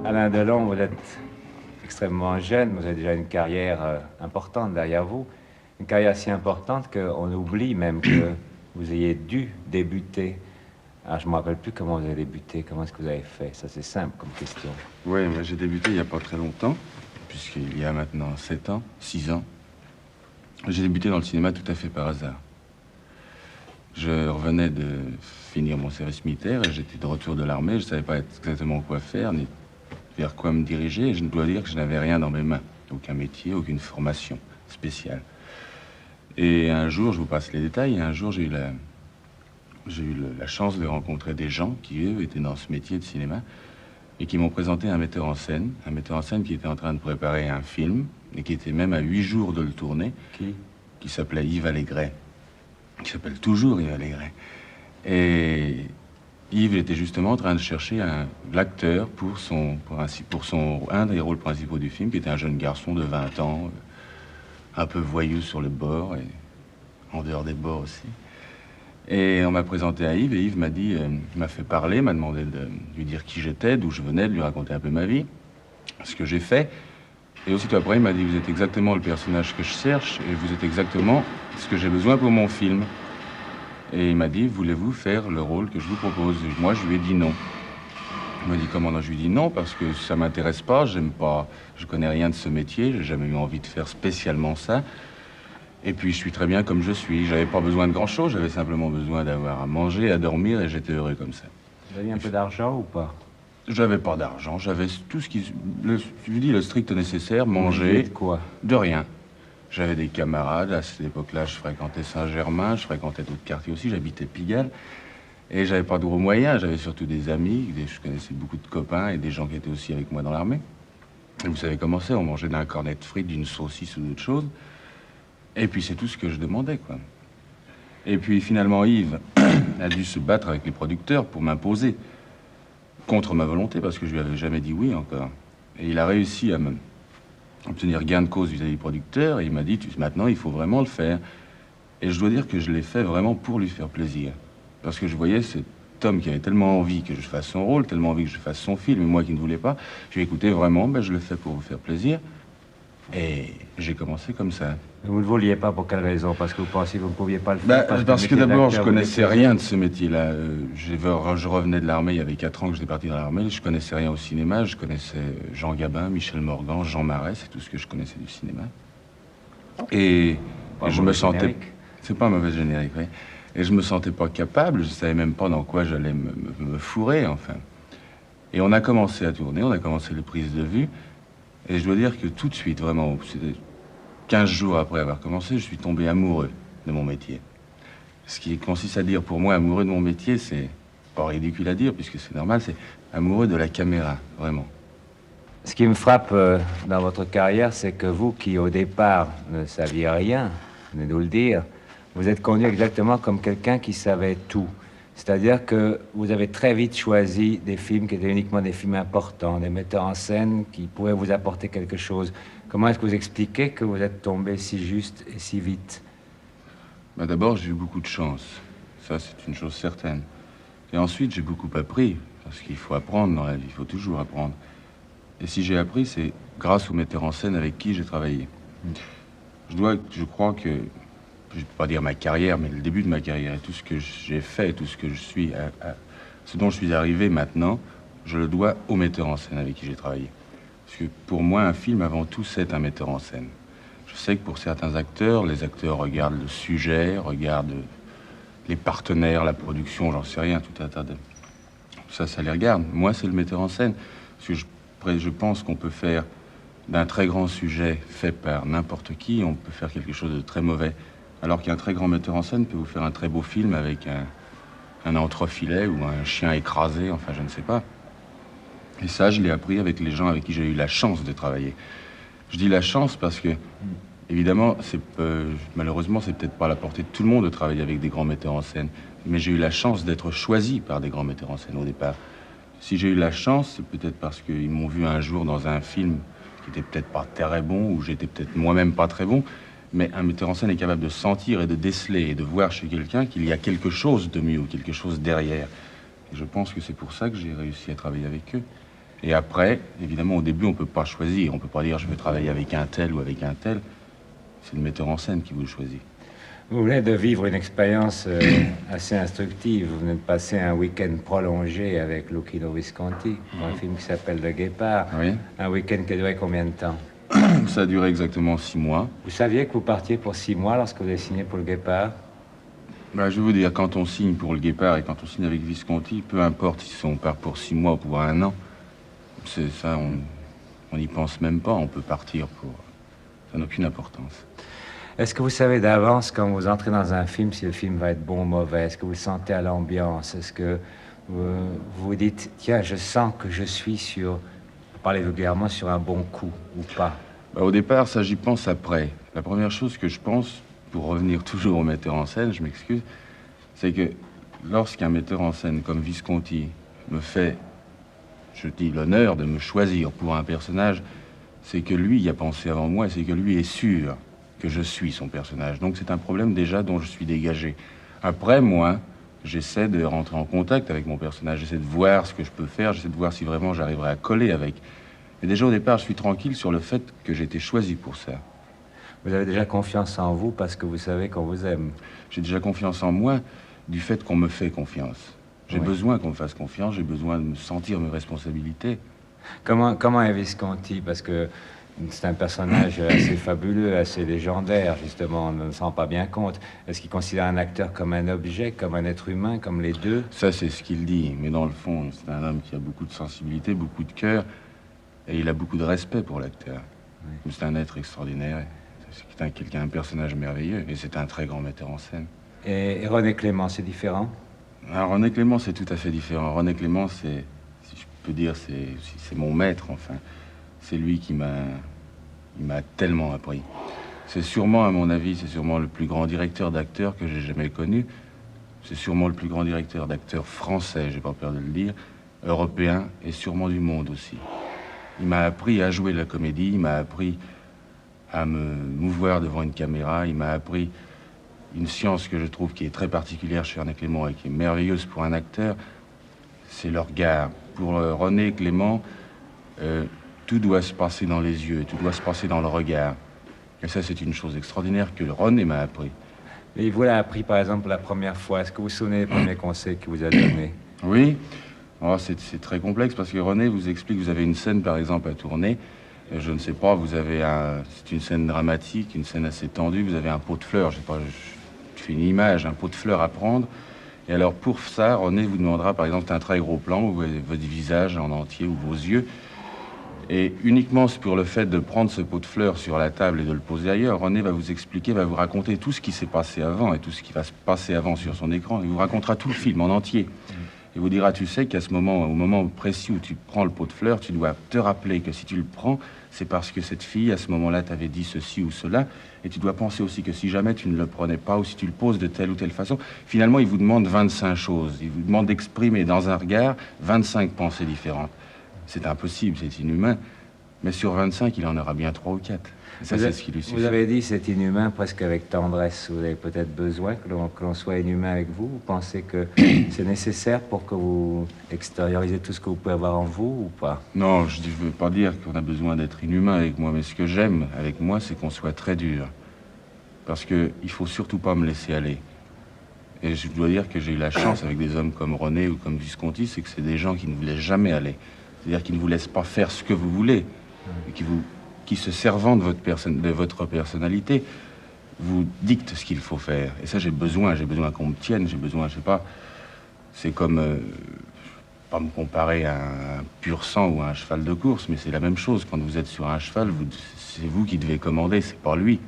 Alain Delon, vous êtes extrêmement jeune, vous avez déjà une carrière importante derrière vous, une carrière si importante qu'on oublie même que vous ayez dû débuter. Alors, je ne me rappelle plus comment vous avez débuté, comment est-ce que vous avez fait. Ça, c'est simple comme question. Oui, mais j'ai débuté il n'y a pas très longtemps, puisqu'il y a maintenant 7 ans, 6 ans. J'ai débuté dans le cinéma tout à fait par hasard. Je revenais de finir mon service militaire et j'étais de retour de l'armée. Je ne savais pas exactement quoi faire, ni vers quoi me diriger. Et je dois dire que je n'avais rien dans mes mains. Aucun métier, aucune formation spéciale. Et un jour, je vous passe les détails, un jour j'ai eu la chance de rencontrer des gens qui, eux, étaient dans ce métier de cinéma et qui m'ont présenté un metteur en scène qui était en train de préparer un film et qui était même à 8 jours de le tourner. Qui s'appelait Yves Allégret, qui s'appelle toujours Yves Allégret. Et Yves était justement en train de chercher l'acteur pour un des rôles principaux du film, qui était un jeune garçon de 20 ans, un peu voyou sur le bord et en dehors des bords aussi. Et on m'a présenté à Yves, et Yves m'a dit, m'a fait parler, m'a demandé de lui dire qui j'étais, d'où je venais, de lui raconter un peu ma vie, ce que j'ai fait. Et aussitôt après, il m'a dit, vous êtes exactement le personnage que je cherche, et vous êtes exactement ce que j'ai besoin pour mon film. Et il m'a dit, voulez-vous faire le rôle que je vous propose? Et moi, je lui ai dit non. Il m'a dit, comment non? Je lui ai dit non, parce que ça m'intéresse pas, j'aime pas, je connais rien de ce métier, j'ai jamais eu envie de faire spécialement ça. Et puis, je suis très bien comme je suis. J'avais pas besoin de grand-chose, j'avais simplement besoin d'avoir à manger, à dormir, et j'étais heureux comme ça. Vous aviez un peu d'argent ou pas? J'avais pas d'argent, j'avais tout ce qui... je vous dis, le strict nécessaire, manger... De quoi? De rien. J'avais des camarades, à cette époque-là, je fréquentais Saint-Germain, je fréquentais d'autres quartiers aussi, j'habitais Pigalle. Et j'avais pas de gros moyens, j'avais surtout des amis, je connaissais beaucoup de copains et des gens qui étaient aussi avec moi dans l'armée. Et vous savez comment c'est, on mangeait d'un cornet de frites, d'une saucisse ou d'autre chose. Et puis c'est tout ce que je demandais, quoi. Et puis finalement, Yves a dû se battre avec les producteurs pour m'imposer, contre ma volonté, parce que je lui avais jamais dit oui encore. Et il a réussi à obtenir gain de cause vis-à-vis du producteur, et il m'a dit, maintenant, il faut vraiment le faire. Et je dois dire que je l'ai fait vraiment pour lui faire plaisir. Parce que je voyais cet homme qui avait tellement envie que je fasse son rôle, tellement envie que je fasse son film, et moi qui ne voulais pas. Je lui ai écouté, vraiment, ben, je le fais pour vous faire plaisir. Et j'ai commencé comme ça. Vous ne vouliez pas pour quelle raison? Parce que vous pensiez que vous ne pouviez pas le faire? Parce que d'abord, je connaissais rien de ce métier-là. Je revenais de l'armée, il y avait 4 ans que j'étais parti dans l'armée. Je connaissais rien au cinéma. Je connaissais Jean Gabin, Michel Morgan, Jean Marais, c'est tout ce que je connaissais du cinéma. Et je me sentais... C'est pas un mauvais générique, oui. Et je me sentais pas capable, je savais même pas dans quoi j'allais me fourrer, enfin. Et on a commencé à tourner, on a commencé les prises de vue. Et je dois dire que tout de suite, vraiment, c'était 15 jours après avoir commencé, je suis tombé amoureux de mon métier. Ce qui consiste à dire pour moi, amoureux de mon métier, c'est pas ridicule à dire, puisque c'est normal, c'est amoureux de la caméra, vraiment. Ce qui me frappe dans votre carrière, c'est que vous, qui au départ ne saviez rien, venez nous le dire, vous êtes conduit exactement comme quelqu'un qui savait tout. C'est-à-dire que vous avez très vite choisi des films qui étaient uniquement des films importants, des metteurs en scène qui pouvaient vous apporter quelque chose. Comment est-ce que vous expliquez que vous êtes tombé si juste et si vite? D'abord, j'ai eu beaucoup de chance. Ça, c'est une chose certaine. Et ensuite, j'ai beaucoup appris, parce qu'il faut apprendre dans la vie, il faut toujours apprendre. Et si j'ai appris, c'est grâce aux metteurs en scène avec qui j'ai travaillé. Je crois que, je ne vais pas dire ma carrière, mais le début de ma carrière, et tout ce que j'ai fait, tout ce que je suis, ce dont je suis arrivé maintenant, je le dois aux metteurs en scène avec qui j'ai travaillé. Parce que pour moi, un film, avant tout, c'est un metteur en scène. Je sais que pour certains acteurs, les acteurs regardent le sujet, regardent les partenaires, la production, j'en sais rien, tout un tas de... Ça les regarde. Moi, c'est le metteur en scène. Parce que je pense qu'on peut faire d'un très grand sujet fait par n'importe qui, on peut faire quelque chose de très mauvais. Alors qu'un très grand metteur en scène peut vous faire un très beau film avec un entrefilet ou un chien écrasé, enfin, je ne sais pas. Et ça, je l'ai appris avec les gens avec qui j'ai eu la chance de travailler. Je dis la chance parce que, évidemment, malheureusement, c'est peut-être pas à la portée de tout le monde de travailler avec des grands metteurs en scène. Mais j'ai eu la chance d'être choisi par des grands metteurs en scène au départ. Si j'ai eu la chance, c'est peut-être parce qu'ils m'ont vu un jour dans un film qui était peut-être pas très bon, ou j'étais peut-être moi-même pas très bon. Mais un metteur en scène est capable de sentir et de déceler et de voir chez quelqu'un qu'il y a quelque chose de mieux, quelque chose derrière. Et je pense que c'est pour ça que j'ai réussi à travailler avec eux. Et après, évidemment, au début, on ne peut pas choisir. On ne peut pas dire je veux travailler avec un tel ou avec un tel. C'est le metteur en scène qui vous le choisit. Vous venez de vivre une expérience assez instructive. Vous venez de passer un week-end prolongé avec Luchino Visconti pour un film qui s'appelle Le Guépard. Oui. Un week-end qui a duré combien de temps? Ça a duré exactement 6 mois. Vous saviez que vous partiez pour 6 mois lorsque vous avez signé pour Le Guépard? Ben, je vais vous dire, quand on signe pour Le Guépard et quand on signe avec Visconti, peu importe si on part pour 6 mois ou pour 1 an, c'est ça, on n'y pense même pas. On peut partir pour... Ça n'a aucune importance. Est-ce que vous savez d'avance, quand vous entrez dans un film, si le film va être bon ou mauvais? Est-ce que vous le sentez à l'ambiance? Est-ce que vous dites, tiens, je sens que je suis sur, pour parler vulgairement, sur un bon coup, ou pas? Ben, au départ, ça, j'y pense après. La première chose que je pense, pour revenir toujours au metteur en scène, je m'excuse, c'est que lorsqu'un metteur en scène comme Visconti me fait, je dis, l'honneur de me choisir pour un personnage, c'est que lui y a pensé avant moi et c'est que lui est sûr que je suis son personnage. Donc c'est un problème déjà dont je suis dégagé. Après, moi, j'essaie de rentrer en contact avec mon personnage, j'essaie de voir ce que je peux faire, j'essaie de voir si vraiment j'arriverai à coller avec. Et déjà au départ, je suis tranquille sur le fait que j'ai été choisi pour ça. Vous avez déjà confiance en vous parce que vous savez qu'on vous aime. J'ai déjà confiance en moi du fait qu'on me fait confiance. J'ai besoin qu'on me fasse confiance, j'ai besoin de me sentir mes responsabilités. Comment est Visconti? Parce que c'est un personnage assez fabuleux, assez légendaire, justement, on ne se rend pas bien compte. Est-ce qu'il considère un acteur comme un objet, comme un être humain, comme les deux? Ça, c'est ce qu'il dit, mais dans le fond, c'est un homme qui a beaucoup de sensibilité, beaucoup de cœur, et il a beaucoup de respect pour l'acteur. Oui. C'est un être extraordinaire, c'est quelqu'un, un personnage merveilleux, et c'est un très grand metteur en scène. Et René Clément, c'est différent? Alors, René Clément, c'est tout à fait différent. René Clément, c'est, si je peux dire, c'est mon maître, enfin. C'est lui qui m'a tellement appris. C'est sûrement, à mon avis, c'est sûrement le plus grand directeur d'acteurs que j'ai jamais connu. C'est sûrement le plus grand directeur d'acteurs français, j'ai pas peur de le dire, européen et sûrement du monde aussi. Il m'a appris à jouer la comédie, il m'a appris à me mouvoir devant une caméra, il m'a appris une science que je trouve qui est très particulière chez René Clément et qui est merveilleuse pour un acteur, c'est le regard. Pour René Clément, tout doit se passer dans les yeux, tout doit se passer dans le regard. Et ça, c'est une chose extraordinaire que René m'a appris. Et il vous l'a appris, par exemple, la première fois. Est-ce que vous vous souvenez des premiers conseils qu'il vous a donnés? Oui. Oh, c'est très complexe parce que René vous explique, vous avez une scène, par exemple, à tourner. Et je ne sais pas, vous avez c'est une scène dramatique, une scène assez tendue. Vous avez un pot de fleurs, je sais pas, je fais une image, un pot de fleurs à prendre. Et alors, pour ça, René vous demandera, par exemple, un très gros plan, où vous voyez votre visage en entier ou vos yeux. Et uniquement pour le fait de prendre ce pot de fleurs sur la table et de le poser ailleurs, René va vous expliquer, va vous raconter tout ce qui s'est passé avant et tout ce qui va se passer avant sur son écran. Il vous racontera tout le film en entier. Et vous dira, tu sais qu'à ce moment, au moment précis où tu prends le pot de fleurs, tu dois te rappeler que si tu le prends, c'est parce que cette fille, à ce moment-là, t'avait dit ceci ou cela. Et tu dois penser aussi que si jamais tu ne le prenais pas ou si tu le poses de telle ou telle façon, finalement, il vous demande 25 choses. Il vous demande d'exprimer dans un regard 25 pensées différentes. C'est impossible, c'est inhumain. Mais sur 25, il en aura bien 3 ou 4. Et ça, c'est ce qui lui suffit. Vous avez dit c'est inhumain presque avec tendresse. Vous avez peut-être besoin que l'on soit inhumain avec vous. Vous pensez que c'est nécessaire pour que vous extériorisez tout ce que vous pouvez avoir en vous ou pas? Non, je ne veux pas dire qu'on a besoin d'être inhumain avec moi. Mais ce que j'aime avec moi, c'est qu'on soit très dur. Parce qu'il ne faut surtout pas me laisser aller. Et je dois dire que j'ai eu la chance avec des hommes comme René ou comme Visconti, c'est que c'est des gens qui ne vous laissent jamais aller. C'est-à-dire qu'ils ne vous laissent pas faire ce que vous voulez, et qui se servant de votre personnalité, vous dictent ce qu'il faut faire. Et ça, j'ai besoin qu'on me tienne, j'ai besoin, je sais pas, c'est comme, pas me comparer à un pur sang ou à un cheval de course, mais c'est la même chose. Quand vous êtes sur un cheval, c'est vous qui devez commander, c'est pas lui.